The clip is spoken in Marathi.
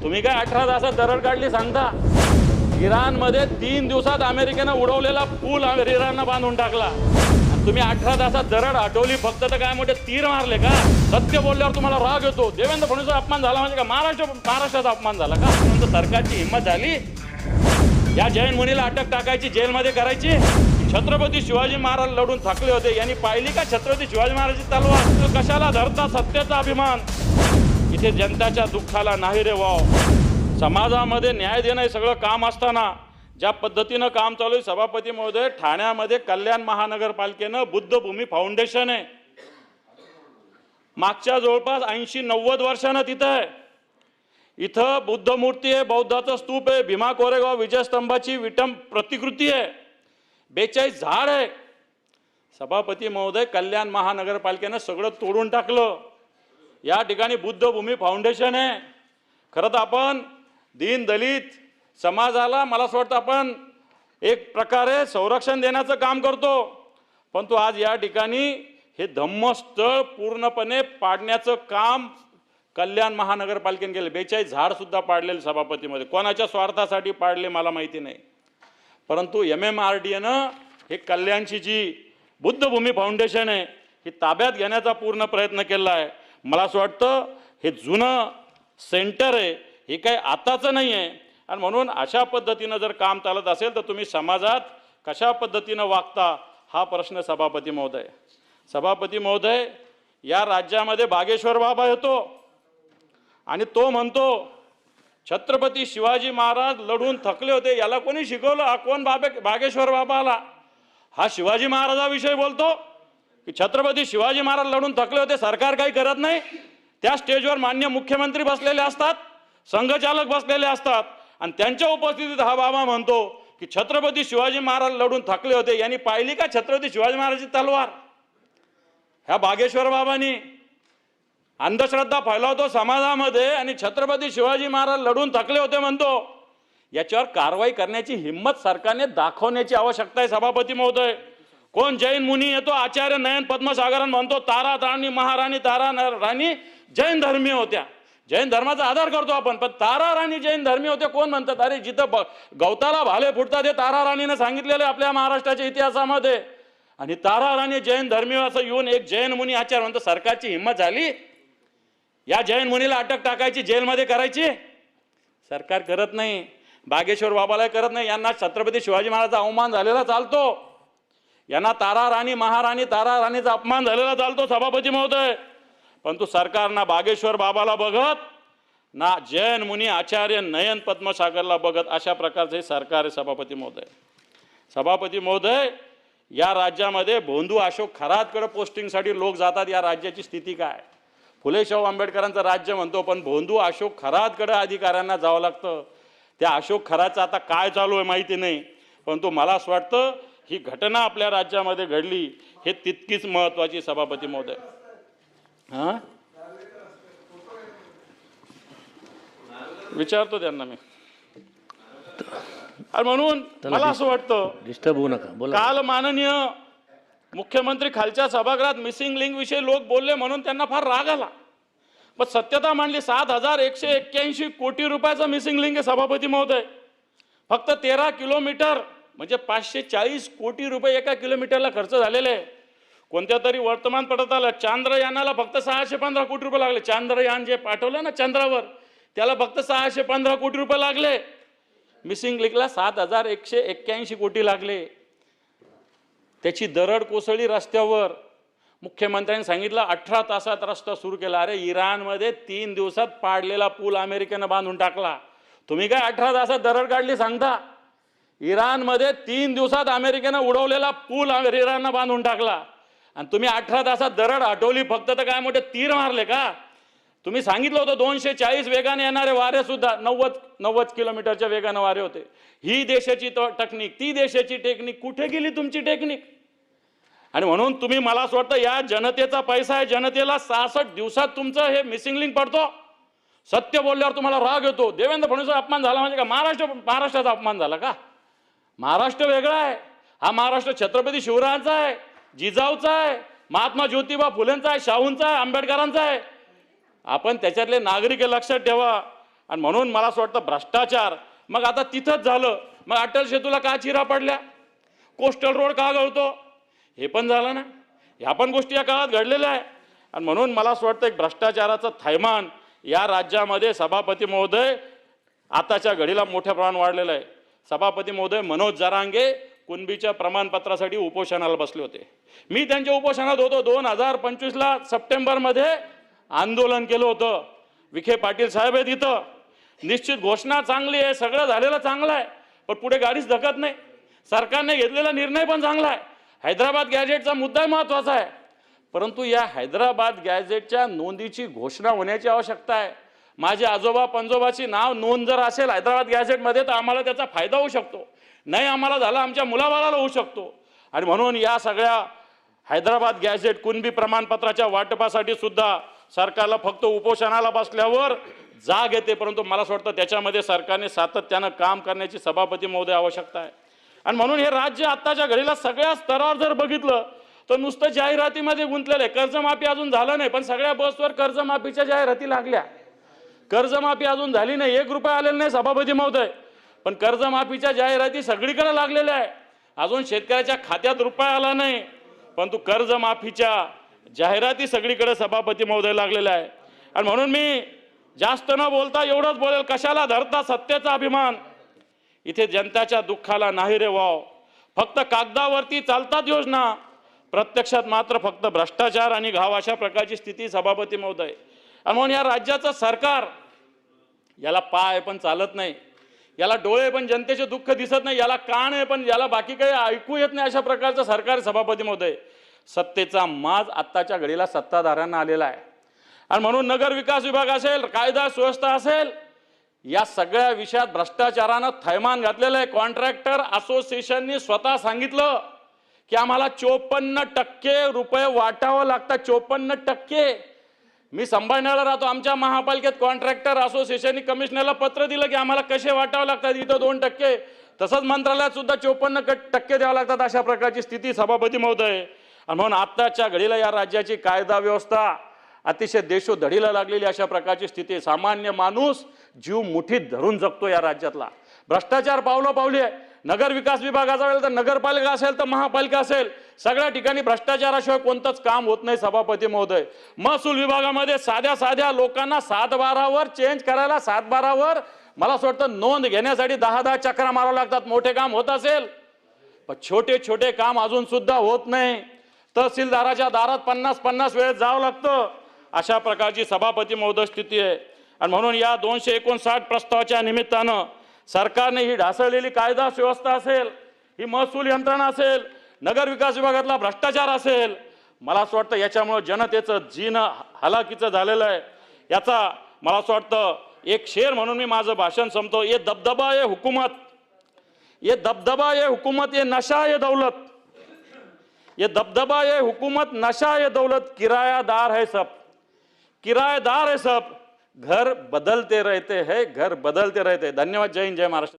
तुम्ही काय 18 तासात दरड काढली सांगता? इराणमध्ये 3 दिवसात अमेरिकेनं उडवलेला पूल इराणनं बांधून टाकला. तुम्ही 18 तासात दरड हटवली फक्त, तर काय मोठे तीर मारले का? सत्य बोलल्यावर तुम्हाला राग येतो. देवेंद्र फडणवीसचा अपमान झाला म्हणजे का महाराष्ट्राचा अपमान झाला का? म्हणजे सरकारची हिंमत झाली या जैन मुनीला अटक टाकायची, जेलमध्ये करायची? छत्रपती शिवाजी महाराज लढून थकले होते, यांनी पाहिली का छत्रपती शिवाजी महाराजांची तलवार? कशाला धरता सत्तेचा अभिमान? इथे जनताच्या दुःखाला नाही रे वाव. समाजामध्ये न्याय देणं हे सगळं काम असताना ज्या पद्धतीनं काम चालू आहे, सभापती महोदय, ठाण्यामध्ये कल्याण महानगरपालिकेनं बुद्धभूमी फाउंडेशन आहे, मागच्या जवळपास 80-90 वर्षानं तिथं आहे. इथं बुद्ध मूर्ती आहे, बौद्धाचं स्तूप आहे, भीमा कोरेगाव विजयस्तंभाची विटम प्रतिकृती आहे, 42 झाड आहे. सभापती महोदय, कल्याण महानगरपालिकेनं सगळं तोडून टाकलं. या ठिकाणी बुद्धभूमी फाउंडेशन आहे. खरं तर आपण दीन दलित समाजाला, मला असं वाटतं, आपण एक प्रकारे संरक्षण देण्याचं काम करतो, परंतु आज या ठिकाणी हे धम्मस्थळ पूर्णपणे पाडण्याचं काम कल्याण महानगरपालिकेने केलं. 42 झाड सुद्धा पाडलेले सभापतीमध्ये. कोणाच्या स्वार्थासाठी पाडले मला माहिती नाही, परंतु MMRDAनं हे कल्याणची जी बुद्धभूमी फाउंडेशन आहे ही ताब्यात घेण्याचा पूर्ण प्रयत्न केला आहे. मला असं वाटतं हे जुनं सेंटर आहे, हे काही आताचं नाही आहे. आणि म्हणून अशा पद्धतीनं जर काम चालत असेल तर तुम्ही समाजात कशा पद्धतीनं वागता हा प्रश्न सभापती महोदय. सभापती महोदय, या राज्यामध्ये बागेश्वर बाबा येतो आणि तो म्हणतो छत्रपती शिवाजी महाराज लढून थकले होते. याला कोणी शिकवलं? हा कोण बागेश्वर बाबा आला? हा शिवाजी महाराजाविषयी बोलतो की छत्रपती शिवाजी महाराज लढून थकले होते, सरकार काही करत नाही. त्या स्टेजवर मान्य मुख्यमंत्री बसलेले असतात, संघचालक बसलेले असतात, आणि त्यांच्या उपस्थितीत हा बाबा म्हणतो की छत्रपती शिवाजी महाराज लढून थकले होते. यांनी पाहिली का छत्रपती शिवाजी महाराजांची तलवार? ह्या बागेश्वर बाबांनी अंधश्रद्धा फैलावतो समाजामध्ये आणि छत्रपती शिवाजी महाराज लढून थकले होते म्हणतो. याच्यावर कारवाई करण्याची हिंमत सरकारने दाखवण्याची आवश्यकता आहे. सभापती महोदय, कोण जैन मुनी येतो, आचार्य नयन पद्मसागरन म्हणतो तारा राणी महाराणी तारा राणी जैन धर्मीय होत्या. जैन धर्माचा आदर करतो आपण, पण तारा राणी जैन धर्मीय होते कोण म्हणतात? अरे जिथं गवताला भाले फुटतात हे तारा राणीने सांगितलेलं आपल्या महाराष्ट्राच्या इतिहासामध्ये, आणि तारा राणी जैन धर्मीय असं येऊन एक जैन मुनी आचार्य म्हणतो. सरकारची हिंमत झाली या जैन मुनीला अटक टाकायची, जेलमध्ये करायची? सरकार करत नाही, बागेश्वर बाबाला करत नाही. यांना छत्रपती शिवाजी महाराजांचा अवमान झालेला चालतो, यांना तारा राणी महाराणी तारा राणीचा अपमान झालेला चालतो सभापती महोदय. परंतु सरकार ना बागेश्वर बाबाला बघत ना जैन मुनी आचार्य नयन पद्मसागरला बघत, अशा प्रकारचे सरकार आहे सभापती महोदय. सभापती महोदय, या राज्यामध्ये भोंदू अशोक खरातकडे पोस्टिंगसाठी लोक जातात. या राज्याची स्थिती काय? फुले शाहू आंबेडकरांचं राज्य म्हणतो, पण भोंदू अशोक खरातकडे अधिकाऱ्यांना जावं लागतं. त्या अशोक खराचं आता काय चालू आहे माहिती नाही, परंतु मला असं वाटतं ही घटना आपल्या राज्यामध्ये घडली हे तितकीच महत्त्वाची. सभापती महोदय, हां विचारतो त्यांना मी. आणि म्हणून मला असं वाटतं, डिस्टर्ब होऊ नका, बोला. काल माननीय मुख्यमंत्री खालच्या सभागृहात मिसिंग लिंक विषयी लोक बोलले म्हणून त्यांना फार राग आला, पण सत्यता मांडली. 7,181 कोटी रुपयाचा मिसिंग लिंक आहे सभापती महोदय. फक्त 13 किलोमीटर म्हणजे 540 कोटी रुपये एका किलोमीटरला खर्च झालेले आहे. कोणत्या तरी वर्तमानपत्रात आलं चांद्रयानाला फक्त 615 कोटी रुपये लागले. चांद्रयान जे पाठवलं ना चंद्रावर, त्याला फक्त 615 कोटी रुपये लागले. मिसिंग लिंकला 7,181 कोटी लागले. त्याची दरड कोसळली रस्त्यावर. मुख्यमंत्र्यांनी सांगितलं 18 तासात रस्ता सुरू केला. अरे इराणमध्ये 3 दिवसात पाडलेला पूल अमेरिकेनं बांधून टाकला. तुम्ही काय 18 तासात दरड काढली सांगता? इराणमध्ये 3 दिवसात अमेरिकेनं उडवलेला पूल इराणनं बांधून टाकला, आणि तुम्ही 18 तासात दरड हटवली फक्त, तर काय मोठे तीर मारले का? तुम्ही सांगितलं होतं 240 वेगाने येणारे वारे सुद्धा 90 किलोमीटरच्या वेगाने वारे होते. ही देशाची टेक्निक, ती देशाची टेक्निक, कुठे गेली तुमची टेक्निक? आणि म्हणून तुम्ही, मला असं वाटतं, या जनतेचा पैसा आहे, जनतेला 66 दिवसात तुमचं हे मिसिंग लिंक पडतो. सत्य बोलल्यावर तुम्हाला राग येतो. देवेंद्र फडणवीसचा अपमान झाला म्हणजे का महाराष्ट्राचा अपमान झाला का? महाराष्ट्र वेगळा आहे. हा महाराष्ट्र छत्रपती शिवरायांचा आहे, जिजाऊचा आहे, महात्मा ज्योतिबा फुलेंचा आहे, शाहूंचा आहे, आंबेडकरांचा आहे. आपण त्याच्यातले नागरिक लक्षात ठेवा. आणि म्हणून मला असं वाटतं भ्रष्टाचार मग आता तिथंच झालं, मग अटल सेतूला का चिरा पडल्या, कोस्टल रोड का गळतो, हे पण झालं ना. ह्या पण गोष्टी या काळात घडलेल्या आहे. आणि म्हणून मला असं वाटतं एक भ्रष्टाचाराचं थैमान या राज्यामध्ये सभापती महोदय आताच्या घडीला मोठ्या प्रमाणात वाढलेलं आहे. सभापती महोदय मनोज जरांगे कुणबीच्या प्रमाणपत्रासाठी उपोषणाला बसले होते. मी त्यांच्या उपोषणात होतो. 2025ला सप्टेंबरमध्ये आंदोलन केलं होतं. विखे पाटील साहेब आहेत इथं. निश्चित घोषणा चांगली आहे, सगळं झालेलं चांगलं आहे, पण पुढे गाडीच धकत नाही. सरकारने घेतलेला निर्णय पण चांगला आहे. हैदराबाद गॅजेटचा मुद्दा महत्त्वाचा आहे, परंतु या हैदराबाद गॅजेटच्या नोंदीची घोषणा होण्याची आवश्यकता आहे. माझे आजोबा पंजोबाची नाव नोंद जर असेल हैदराबाद गॅजेटमध्ये तर आम्हाला त्याचा फायदा होऊ शकतो, नाही आम्हाला झाला आमच्या मुलाबाळाला होऊ शकतो. आणि म्हणून या सगळ्या हैदराबाद गॅजेट कुणबी प्रमाणपत्राच्या वाटपासाठी सुद्धा सरकारला फक्त उपोषणाला बसल्यावर जाग येते, परंतु मला असं वाटतं त्याच्यामध्ये सरकारने सातत्यानं काम करण्याची सभापती महोदय आवश्यकता आहे. आणि म्हणून हे राज्य आत्ताच्या घडीला सगळ्या स्तरावर जर बघितलं तर नुसतं जाहिरातीमध्ये गुंतलेलं आहे. कर्जमाफी अजून झालं नाही, पण सगळ्या बसवर कर्जमाफीच्या जाहिराती लागल्या. कर्जमाफी अजून झाली नाही, 1 रुपया आलेला नाही सभापती महोदय, पण कर्जमाफीच्या जाहिराती सगळीकडे लागलेल्या आहे. अजून शेतकऱ्याच्या खात्यात रुपया आला नाही, परंतु कर्जमाफीच्या जाहिराती सगळीकडे सभापती महोदय लागलेल्या आहे. आणि म्हणून मी जास्त न बोलता एवढंच बोलेल, कशाला धरता सत्तेचा अभिमान, इथे जनताच्या दुःखाला नाही रे वाव. फक्त कागदावरती चालतात योजना, प्रत्यक्षात मात्र फक्त भ्रष्टाचार आणि घाव, अशा प्रकारची स्थिती सभापती महोदय. आणि म्हणून या राज्याचं सरकार, याला पाय पण चालत नाही, याला डोळे पण जनतेचे दुःख दिसत नाही, याला कान आहे पण याला बाकी काही ऐकू येत नाही, अशा प्रकारचं सरकार सभापती महोदय. सत्तेचा माज आत्ताच्या घडीला सत्ताधाऱ्यांना आलेला आहे. आणि म्हणून नगर विकास विभाग असेल, कायदा सुव्यवस्था असेल, या सगळ्या विषयात भ्रष्टाचारानं थैमान घातलेलं आहे. कॉन्ट्रॅक्टर असोसिएशननी स्वतः सांगितलं की आम्हाला 54% रुपये वाटावं लागतात. 54%. मी संभाळण्याला राहतो, आमच्या महापालिकेत कॉन्ट्रॅक्टर असोसिएशननी कमिशनरला पत्र दिलं की आम्हाला कसे वाटावं लागतात, इथं 2%, तसंच मंत्रालयात सुद्धा 54% द्यावं लागतात, अशा प्रकारची स्थिती सभापती महोदय. आणि म्हणून आत्ताच्या घडीला या राज्याची कायदा व्यवस्था अतिशय देशोधडीला लागलेली अशा प्रकारची स्थिती. सामान्य माणूस जीव मुठीत धरून जगतो या राज्यातला. भ्रष्टाचार पावलं पावली आहे. नगर विकास विभागाचा वेळ तर नगरपालिका असेल तर महापालिका असेल, सगळ्या ठिकाणी भ्रष्टाचाराशिवाय कोणतंच काम होत नाही सभापती महोदय. महसूल विभागामध्ये साध्या साध्या लोकांना 7-12वर चेंज करायला, 7-12वर मला असं वाटतं नोंद घेण्यासाठी 10-10 चक्रा मारावं लागतात. मोठे काम होत असेल, पण छोटे छोटे काम अजून सुद्धा होत नाही. तहसीलदाराच्या दारात 50-50 वेळेस जावं लागतं, अशा प्रकारची सभापती महोदय स्थिती आहे. आणि म्हणून या 259 प्रस्तावाच्या निमित्तानं सरकारने ही ढासळलेली कायदा सुव्यवस्था असेल, ही महसूल यंत्रणा असेल, नगर विकास विभागातला भ्रष्टाचार असेल, मला असं वाटतं याच्यामुळे जनतेचं जीणं हलाखीचं झालेलं आहे. याचा मला असं वाटतं एक शेर म्हणून मी माझं भाषण संपतो. ये दबदबा ये हुकूमत, ये दबदबा ये हुकूमत, ये नशा ये दौलत, ये दबदबा ये हुकूमत, नशा ये दौलत, किरायादार है सब, किराएदार है सब, घर बदलते रहते हैं, घर बदलते रहते हैं. धन्यवाद. जय हिंद, जय महाराष्ट्र.